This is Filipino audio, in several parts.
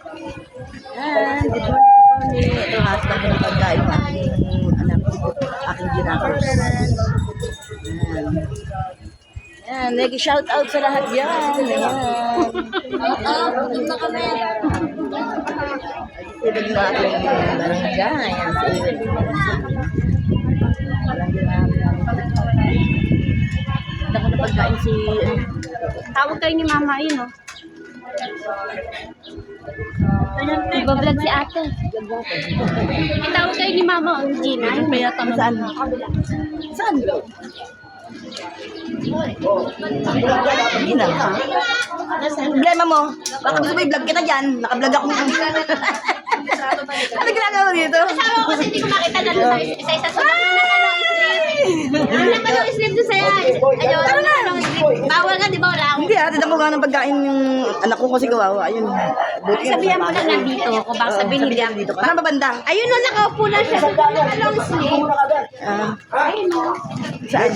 Good morning, good morning. Ito, hashtag ko ng pagkain ng aking anak ko, aking ginakaws. Yan, nag-shout out sa lahat yan. Ayan. Doon na kami. Ibig na aking barangay. Yan, sa ibig. Ako na pagkain si... Tawag kayo ni mama, yun o. Nagbablog si ate. Tawag kayo ni mama o Gina. Ayun, may yata saan? Saan? Hindi na. Problema mo. Baka gusto mo i-vlog kita dyan. Naka-vlog ako. Ano ginagawa mo dito? Kasama ko kasi hindi ko makita na doon isa-isa sa nakalong sleep doon sa'yo. Ayun, nakalong sleep. Bawal ka, di ba? Wala akong... Hindi tinda mo nga ng pagkain yung anak ko kasi gawawa. Ayun. Sabihan mo lang nandito ako. Baka sabihin hindi ako. dito. Saan ba banda? Ayun o, nakaupo na siya. Nakalong sleep. Ayun o. Saan?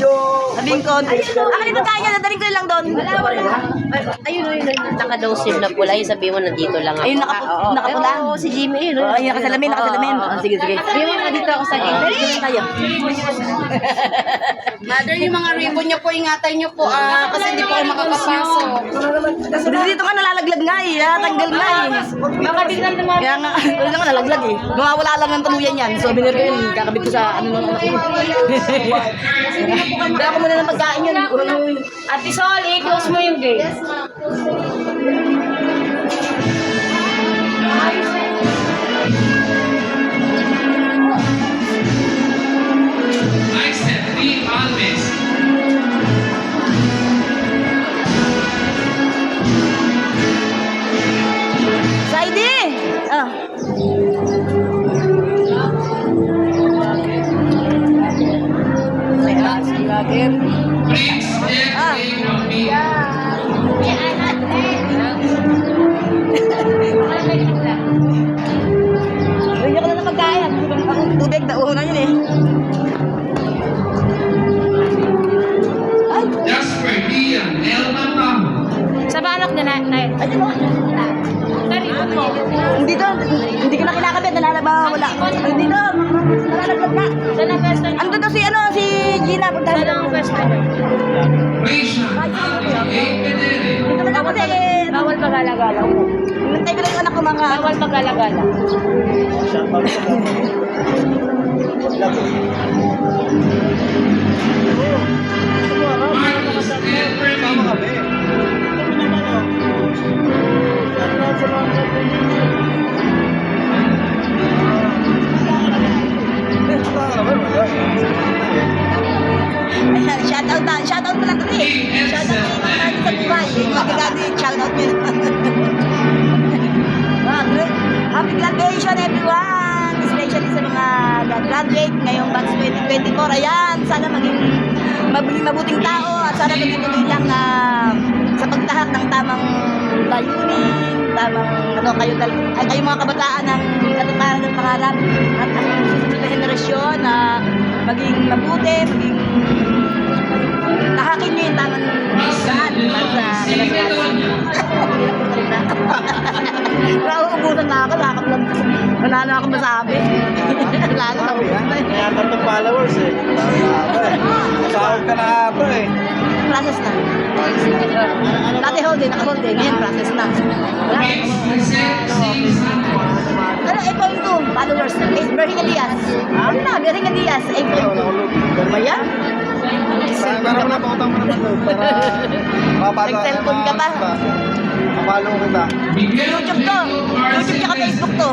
Sabihin ko, akin yung pagkain niya. Nadaling ko lang doon. Wala. Ayun o, yun. Naka-daw sleeve na pula, yung sabihin mo nandito lang ako. Ayun, nakapula. Oo, si Jimmy yun. Ayun, nakasalamin. Sige. Sabihin mo nga dito ako sa gate. Dito tayo. Mother, yung mga ribbon niyo po, ingatan niyo po kasi hindi po ako makakapasok. Dito ka nalalaglag nga eh. Tanggal nga eh. Baka biglang tumawag. Kaya nga, wala nga nalaglag eh. Mawawala lang ng tuluyan yan. So, binir ko yun. Kakabit ko sa ano nung anak ko. Kaya ko muna ng pagkain yun. Ate Sol, i-close mo yung gate. I said be honest. Saidi! Ah. Bricks everything on me. Bigyan ko na ng pagkain. Tubig, nauho na yun eh. Ay! Jasper Ian Elman Ramo. Sa balak na Ayun o. Narito mo. Hindi ko na kinakabit. Nalalaba. Wala. Dito. Nalalaglag na. Saan ang pwesto niyo? Ano to si Gina? Punta Saan ang pwesto niyo? Rachel Ali A. Pedere. Dito na ako kasi. Bawal magala-gala. Nantay ko lang yung anak ko mga. Bawal magala-gala. Marcus Everly. Ayan, shoutout mo lang ito eh. Shoutout mo yung mga natin sa buhay. Yung mga gagadi, shoutout mo yun. Wow, good. Happy graduation everyone! Especially sa mga graduate ngayong batch 2024. Ayan, sana maging mabuting tao at sana maging tuloy lang na sa pagtahak ng tamang layunin, tamang kayo mga kabataan ng katuparan ng pangarap at ang susunod na henerasyon na maging mabuti, maging tahakin nyo yung tamang saan sa kalaswasan. Nauubusan na ako, nakakaplag. Wala na akong masabi. Wala na ako. Kaya 3 followers eh. Sahod ka na pa eh. Process na. Dati hold eh, naka-hold eh. Ngayon, process na. Wala. Ano, 8.2 followers. Berhing Elias. Ano na, Berhing Elias. 8.2. Ba yan? Para mo na pautang mo na para mapata. Nag-cellphone ka pa? Mapalo kita. Miguel YouTube to. YouTube tsaka Facebook to.